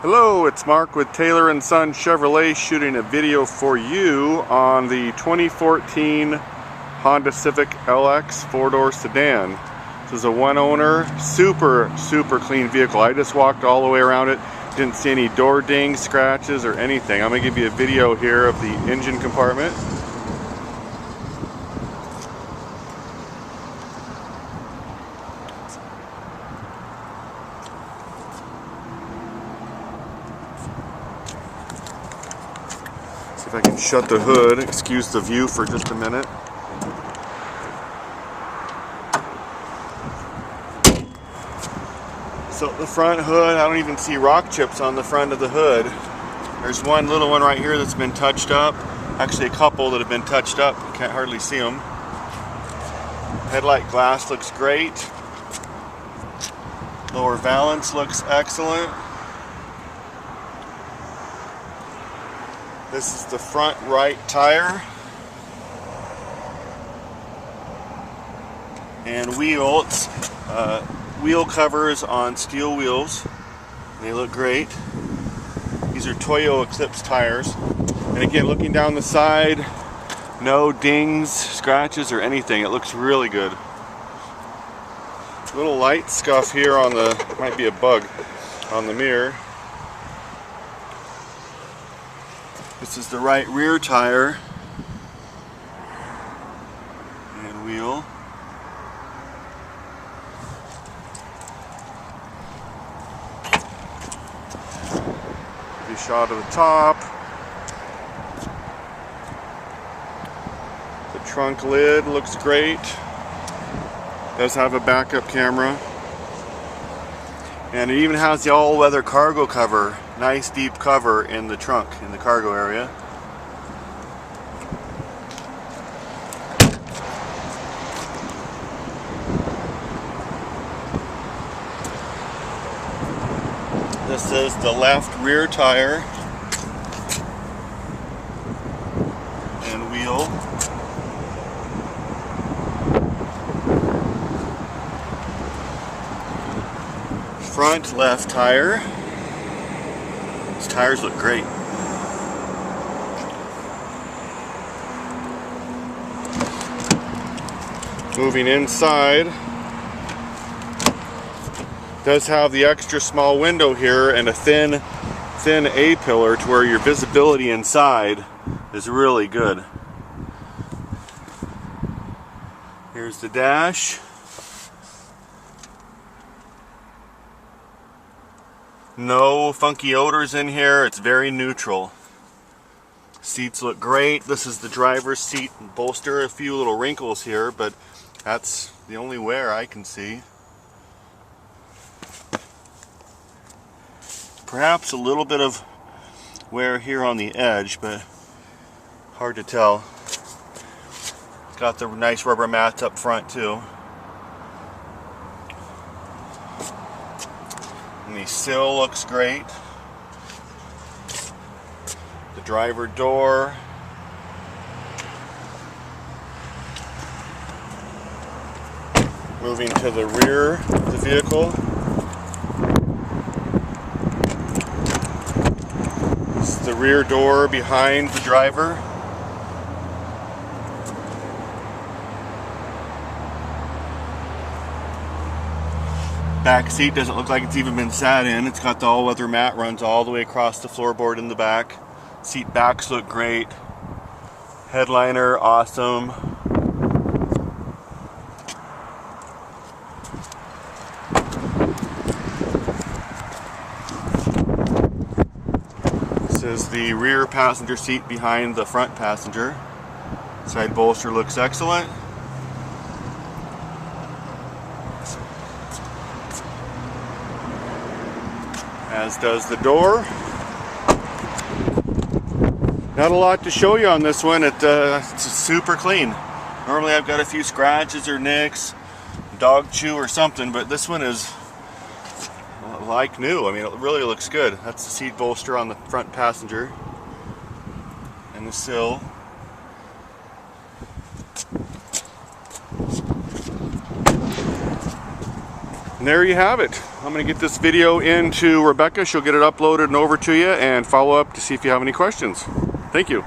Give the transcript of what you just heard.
Hello, it's Mark with Taylor & Son Chevrolet shooting a video for you on the 2014 Honda Civic LX 4-door sedan. This is a one-owner, super clean vehicle. I just walked all the way around it, didn't see any door dings, scratches, or anything. I'm going to give you a video here of the engine compartment. See if I can shut the hood, excuse the view for just a minute. So the front hood, I don't even see rock chips on the front of the hood. There's one little one right here that's been touched up. Actually a couple that have been touched up, you can't hardly see them. Headlight glass looks great. Lower valance looks excellent. This is the front right tire. And wheels, wheel covers on steel wheels. They look great. These are Toyo Eclipse tires. And again, looking down the side, no dings, scratches, or anything. It looks really good. Little light scuff here on the, might be a bug, on the mirror. This is the right rear tire and wheel. Give you a shot of the top. The trunk lid looks great. Does have a backup camera. And it even has the all-weather cargo cover. Nice deep cover in the trunk, in the cargo area. This is the left rear tire and wheel. Front left tire. These tires look great. Moving inside, does have the extra small window here and a thin A-pillar to where your visibility inside is really good. Here's the dash. No funky odors in here, it's very neutral. Seats look great. This is the driver's seat bolster. A few little wrinkles here, but that's the only wear I can see. Perhaps a little bit of wear here on the edge, but hard to tell. Got the nice rubber mats up front too. And the sill looks great. The driver door. Moving to the rear of the vehicle. This is the rear door behind the driver. Back seat doesn't look like it's even been sat in. It's got the all-weather mat, runs all the way across the floorboard in the back. Seat backs look great. Headliner, awesome. This is the rear passenger seat behind the front passenger. Side bolster looks excellent. As does the door. Not a lot to show you on this one. It's super clean. Normally I've got a few scratches or nicks, dog chew or something, but this one is like new. I mean, it really looks good. That's the seat bolster on the front passenger and the sill. there you have it. I'm going to get this video into Rebecca. She'll get it uploaded and over to you and follow up to see if you have any questions. Thank you.